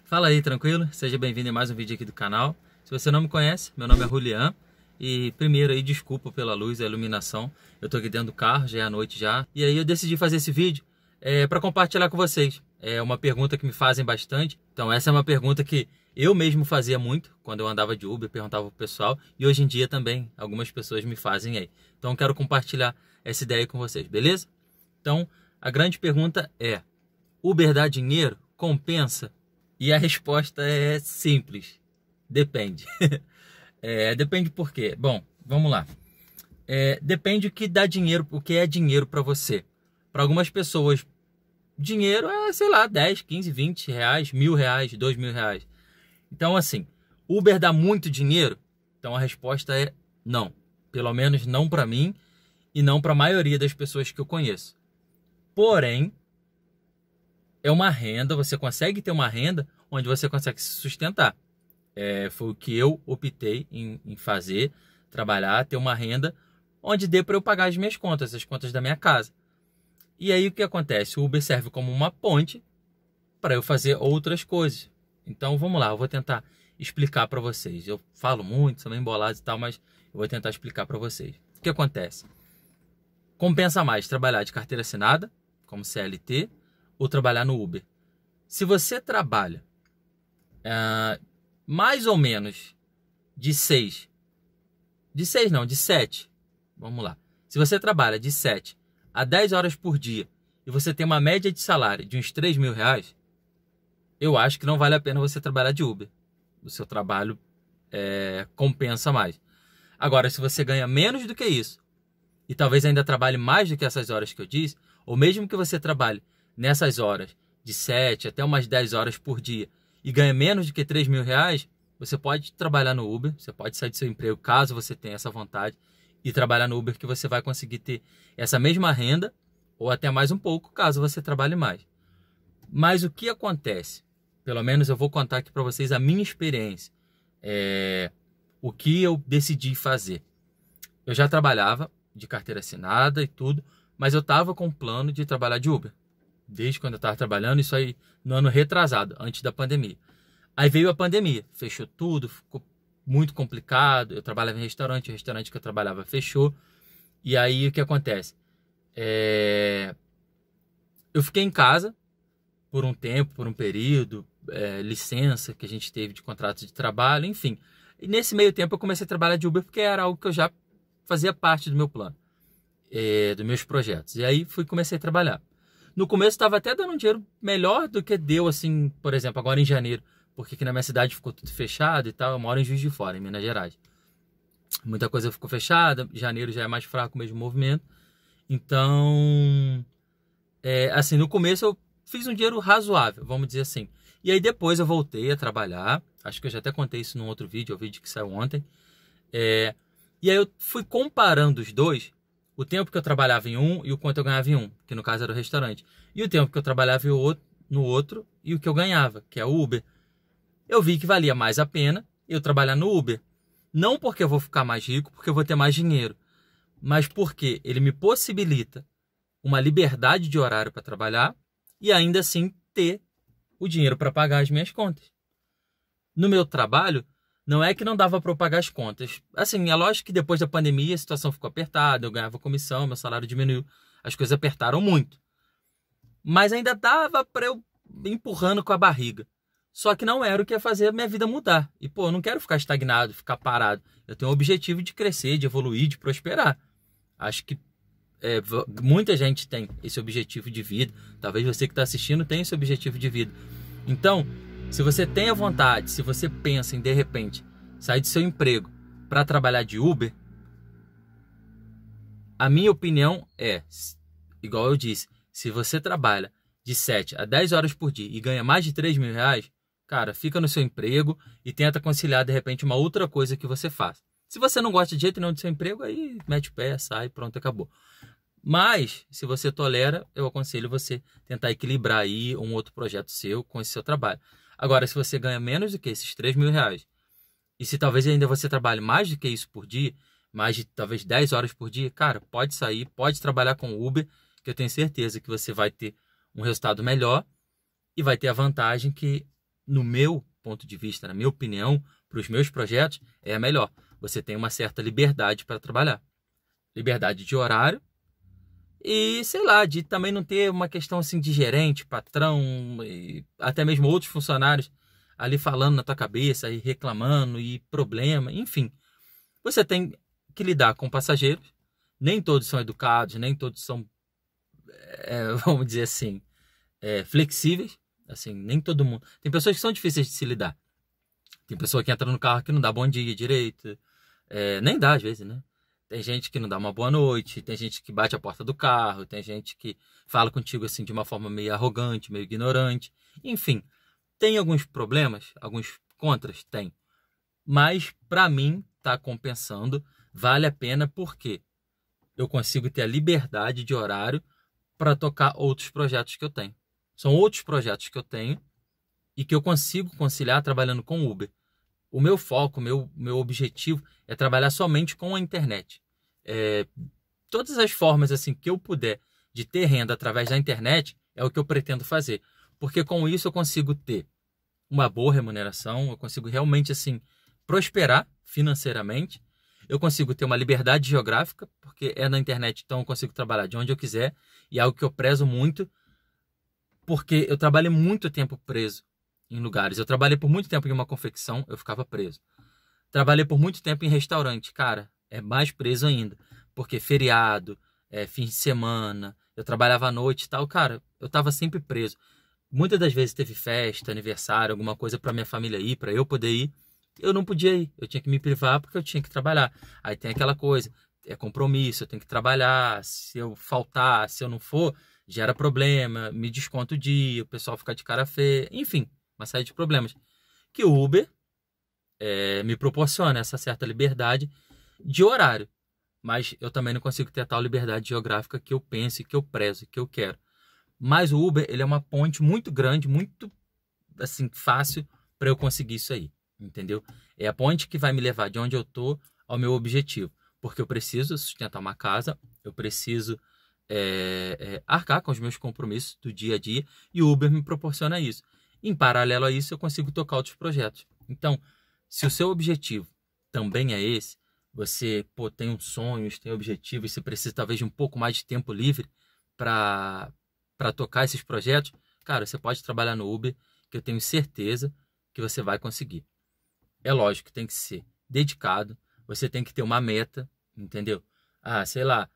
Fala aí, tranquilo? Seja bem-vindo em mais um vídeo aqui do canal. Se você não me conhece, meu nome é Julian. E primeiro aí, desculpa pela luz e a iluminação. Eu tô aqui dentro do carro, já é à noite já. E aí eu decidi fazer esse vídeo para compartilhar com vocês. É uma pergunta que me fazem bastante. Então essa é uma pergunta que eu mesmo fazia muito quando eu andava de Uber, perguntava pro pessoal. E hoje em dia também algumas pessoas me fazem aí. Então eu quero compartilhar essa ideia com vocês, beleza? Então a grande pergunta é: Uber dá dinheiro? Compensa? E a resposta é simples. Depende. Depende por quê? Bom, vamos lá. Depende o que dá dinheiro, o que é dinheiro para você. Para algumas pessoas, dinheiro é, sei lá, 10, 15, 20 reais, R$1.000, R$2.000. Então, assim, Uber dá muito dinheiro? Então a resposta é não. Pelo menos não para mim e não para a maioria das pessoas que eu conheço. Porém, é uma renda, você consegue ter uma renda onde você consegue se sustentar. Foi o que eu optei em fazer, trabalhar, ter uma renda onde dê para eu pagar as minhas contas, as contas da minha casa. E aí o que acontece? O Uber serve como uma ponte para eu fazer outras coisas. Então vamos lá, eu vou tentar explicar para vocês. Eu falo muito, sou meio embolado e tal, mas eu vou tentar explicar para vocês. O que acontece? Compensa mais trabalhar de carteira assinada, como CLT, ou trabalhar no Uber. Se você trabalha mais ou menos de 7, vamos lá. Se você trabalha de 7 a 10 horas por dia e você tem uma média de salário de uns R$3.000, eu acho que não vale a pena você trabalhar de Uber. O seu trabalho compensa mais. Agora, se você ganha menos do que isso e talvez ainda trabalhe mais do que essas horas que eu disse, ou mesmo que você trabalhe nessas horas de 7 até umas 10 horas por dia e ganha menos do que R$3.000, você pode trabalhar no Uber, você pode sair do seu emprego caso você tenha essa vontade e trabalhar no Uber, que você vai conseguir ter essa mesma renda ou até mais um pouco caso você trabalhe mais. Mas o que acontece? Pelo menos eu vou contar aqui para vocês a minha experiência, o que eu decidi fazer. Eu já trabalhava de carteira assinada e tudo, mas eu estava com um plano de trabalhar de Uber. Desde quando eu estava trabalhando, isso aí no ano retrasado, antes da pandemia. Aí veio a pandemia, fechou tudo, ficou muito complicado. Eu trabalhava em restaurante, o restaurante que eu trabalhava fechou. E aí o que acontece? Eu fiquei em casa por um tempo, por um período, licença que a gente teve de contrato de trabalho, enfim. E nesse meio tempo eu comecei a trabalhar de Uber porque era algo que eu já fazia parte do meu plano, dos meus projetos. E aí comecei a trabalhar. No começo estava até dando um dinheiro melhor do que deu, assim, por exemplo, agora em janeiro, porque aqui na minha cidade ficou tudo fechado e tal. Eu moro em Juiz de Fora, em Minas Gerais. Muita coisa ficou fechada, janeiro já é mais fraco mesmo o movimento. Então, assim, no começo eu fiz um dinheiro razoável, vamos dizer assim. E aí depois eu voltei a trabalhar, acho que eu já até contei isso num outro vídeo, é o vídeo que saiu ontem. E aí eu fui comparando os dois, o tempo que eu trabalhava em um e o quanto eu ganhava em um, que no caso era o restaurante. E o tempo que eu trabalhava no outro e o que eu ganhava, que é o Uber. Eu vi que valia mais a pena eu trabalhar no Uber. Não porque eu vou ficar mais rico, porque eu vou ter mais dinheiro, mas porque ele me possibilita uma liberdade de horário para trabalhar e ainda assim ter o dinheiro para pagar as minhas contas. No meu trabalho, não é que não dava para eu pagar as contas. Assim, é lógico que depois da pandemia a situação ficou apertada, eu ganhava comissão, meu salário diminuiu, as coisas apertaram muito. Mas ainda dava para eu ir empurrando com a barriga. Só que não era o que ia fazer a minha vida mudar. E, eu não quero ficar estagnado, ficar parado. Eu tenho o objetivo de crescer, de evoluir, de prosperar. Acho que muita gente tem esse objetivo de vida. Talvez você que está assistindo tenha esse objetivo de vida. Então, se você tem a vontade, se você pensa em, de repente, sair do seu emprego para trabalhar de Uber, a minha opinião é, igual eu disse, se você trabalha de 7 a 10 horas por dia e ganha mais de R$3.000, cara, fica no seu emprego e tenta conciliar, de repente, uma outra coisa que você faz. Se você não gosta de jeito nenhum do seu emprego, aí mete o pé, sai, pronto, acabou. Mas, se você tolera, eu aconselho você tentar equilibrar aí um outro projeto seu com esse seu trabalho. Agora, se você ganha menos do que esses R$3.000, e se talvez ainda você trabalhe mais do que isso por dia, mais de talvez 10 horas por dia, cara, pode sair, pode trabalhar com Uber, que eu tenho certeza que você vai ter um resultado melhor e vai ter a vantagem que no meu ponto de vista, na minha opinião, para os meus projetos, é a melhor. Você tem uma certa liberdade para trabalhar. Liberdade de horário e, sei lá, de também não ter uma questão assim de gerente, patrão, e até mesmo outros funcionários ali falando na tua cabeça e reclamando e problema, enfim. Você tem que lidar com passageiros, nem todos são educados, nem todos são, vamos dizer assim, flexíveis, assim, nem todo mundo. Tem pessoas que são difíceis de se lidar. Tem pessoa que entra no carro que não dá bom dia direito, nem dá às vezes, né? Tem gente que não dá uma boa noite, tem gente que bate a porta do carro, tem gente que fala contigo assim de uma forma meio arrogante, meio ignorante. Enfim, tem alguns problemas, alguns contras? Tem. Mas para mim tá compensando, vale a pena porque eu consigo ter a liberdade de horário para tocar outros projetos que eu tenho. São outros projetos que eu tenho e que eu consigo conciliar trabalhando com Uber. O meu foco, meu objetivo é trabalhar somente com a internet. Todas as formas assim que eu puder de ter renda através da internet é o que eu pretendo fazer. Porque com isso eu consigo ter uma boa remuneração, eu consigo realmente assim prosperar financeiramente, eu consigo ter uma liberdade geográfica, porque é na internet, então eu consigo trabalhar de onde eu quiser, e é algo que eu prezo muito, porque eu trabalhei muito tempo preso em lugares. Eu trabalhei por muito tempo em uma confecção, eu ficava preso. Trabalhei por muito tempo em restaurante, cara, é mais preso ainda, porque feriado, fim de semana, eu trabalhava à noite e tal, cara, eu tava sempre preso. Muitas das vezes teve festa, aniversário, alguma coisa para minha família ir, para eu poder ir, eu não podia ir, eu tinha que me privar porque eu tinha que trabalhar. Aí tem aquela coisa, é compromisso, eu tenho que trabalhar, se eu faltar, se eu não for, gera problema, me desconto o dia, o pessoal fica de cara feia, enfim, uma série de problemas. Que o Uber me proporciona essa certa liberdade de horário, mas eu também não consigo ter a tal liberdade geográfica que eu penso, que eu prezo, que eu quero. Mas o Uber, ele é uma ponte muito grande, muito assim fácil para eu conseguir isso aí, entendeu? É a ponte que vai me levar de onde eu tô ao meu objetivo, porque eu preciso sustentar uma casa, eu preciso arcar com os meus compromissos do dia a dia e o Uber me proporciona isso. Em paralelo a isso, eu consigo tocar outros projetos. Então, se o seu objetivo também é esse, você tem uns sonhos, tem objetivos, você precisa talvez de um pouco mais de tempo livre para tocar esses projetos, cara, você pode trabalhar no Uber, que eu tenho certeza que você vai conseguir. É lógico, tem que ser dedicado, você tem que ter uma meta, entendeu? Sei lá,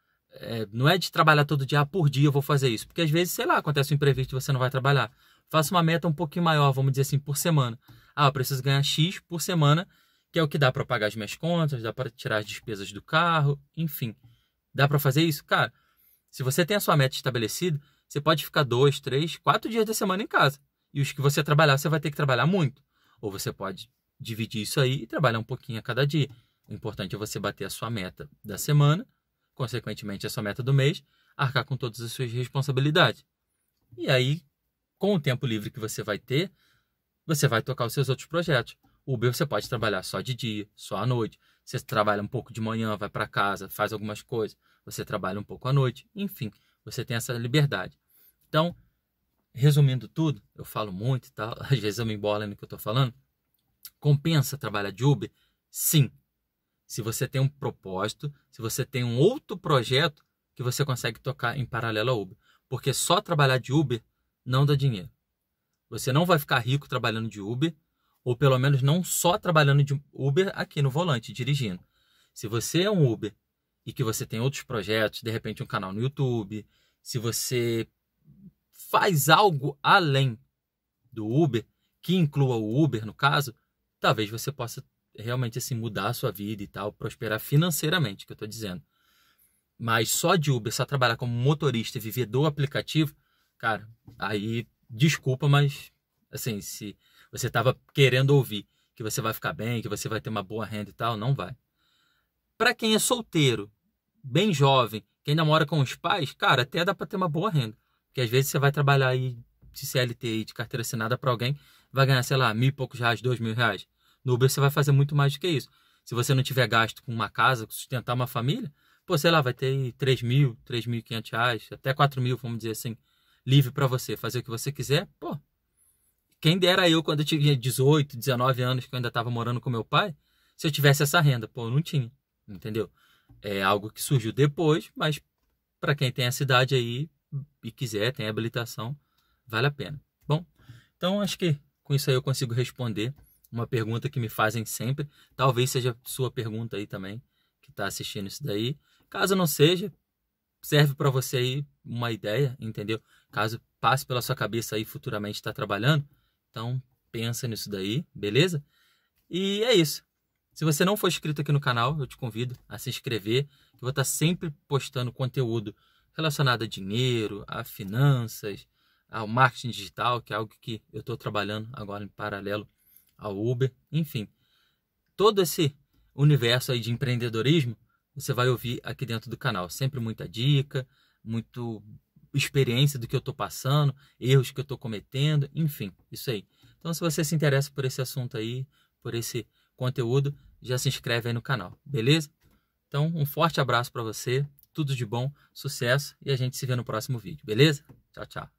não é de trabalhar todo dia, por dia eu vou fazer isso, porque às vezes, sei lá, acontece um imprevisto e você não vai trabalhar. Faça uma meta um pouquinho maior, vamos dizer assim, por semana. Eu preciso ganhar X por semana, que é o que dá para pagar as minhas contas, dá para tirar as despesas do carro, enfim. Dá para fazer isso? Cara, se você tem a sua meta estabelecida, você pode ficar 2, 3, 4 dias da semana em casa. E os que você trabalhar, você vai ter que trabalhar muito. Ou você pode dividir isso aí e trabalhar um pouquinho a cada dia. O importante é você bater a sua meta da semana, consequentemente a sua meta do mês, arcar com todas as suas responsabilidades. E aí, com o tempo livre que você vai ter, você vai tocar os seus outros projetos. O Uber você pode trabalhar só de dia, só à noite. Você trabalha um pouco de manhã, vai para casa, faz algumas coisas. Você trabalha um pouco à noite. Enfim, você tem essa liberdade. Então, resumindo tudo, eu falo muito e tal, às vezes eu me embolo no que eu estou falando. Compensa trabalhar de Uber? Sim. Se você tem um propósito, se você tem um outro projeto que você consegue tocar em paralelo ao Uber. Porque só trabalhar de Uber não dá dinheiro. Você não vai ficar rico trabalhando de Uber, ou pelo menos não só trabalhando de Uber aqui no volante, dirigindo. Se você é um Uber e que você tem outros projetos, de repente um canal no YouTube, se você faz algo além do Uber, que inclua o Uber no caso, talvez você possa realmente assim mudar a sua vida e tal, prosperar financeiramente, que eu estou dizendo. Mas só de Uber, só trabalhar como motorista e viver do aplicativo, cara, aí desculpa, mas assim, se você estava querendo ouvir que você vai ficar bem, que você vai ter uma boa renda e tal, não vai. Para quem é solteiro, bem jovem, quem ainda mora com os pais, cara, até dá para ter uma boa renda. Porque às vezes você vai trabalhar aí de CLT e de carteira assinada para alguém, vai ganhar, sei lá, 1.000 e poucos reais, 2.000 reais. No Uber você vai fazer muito mais do que isso. Se você não tiver gasto com uma casa, sustentar uma família, sei lá, vai ter 3.000, 3.500 reais, até 4.000, vamos dizer assim, livre para você fazer o que você quiser, quem dera eu, quando eu tinha 18, 19 anos, que eu ainda estava morando com meu pai, se eu tivesse essa renda. Pô, eu não tinha, entendeu? É algo que surgiu depois, mas para quem tem essa idade aí e quiser, tem habilitação, vale a pena. Bom, então acho que com isso aí eu consigo responder uma pergunta que me fazem sempre. Talvez seja sua pergunta aí também, que está assistindo isso daí. Caso não seja, serve para você aí uma ideia, entendeu? Caso passe pela sua cabeça aí futuramente estar trabalhando, então pensa nisso daí, beleza? E é isso. Se você não for inscrito aqui no canal, eu te convido a se inscrever, que eu vou estar sempre postando conteúdo relacionado a dinheiro, a finanças, ao marketing digital, que é algo que eu estou trabalhando agora em paralelo ao Uber, enfim. Todo esse universo aí de empreendedorismo, você vai ouvir aqui dentro do canal. Sempre muita dica, muito experiência do que eu estou passando, erros que eu estou cometendo, enfim, isso aí. Então, se você se interessa por esse assunto aí, por esse conteúdo, já se inscreve aí no canal, beleza? Então, um forte abraço para você, tudo de bom, sucesso e a gente se vê no próximo vídeo, beleza? Tchau, tchau.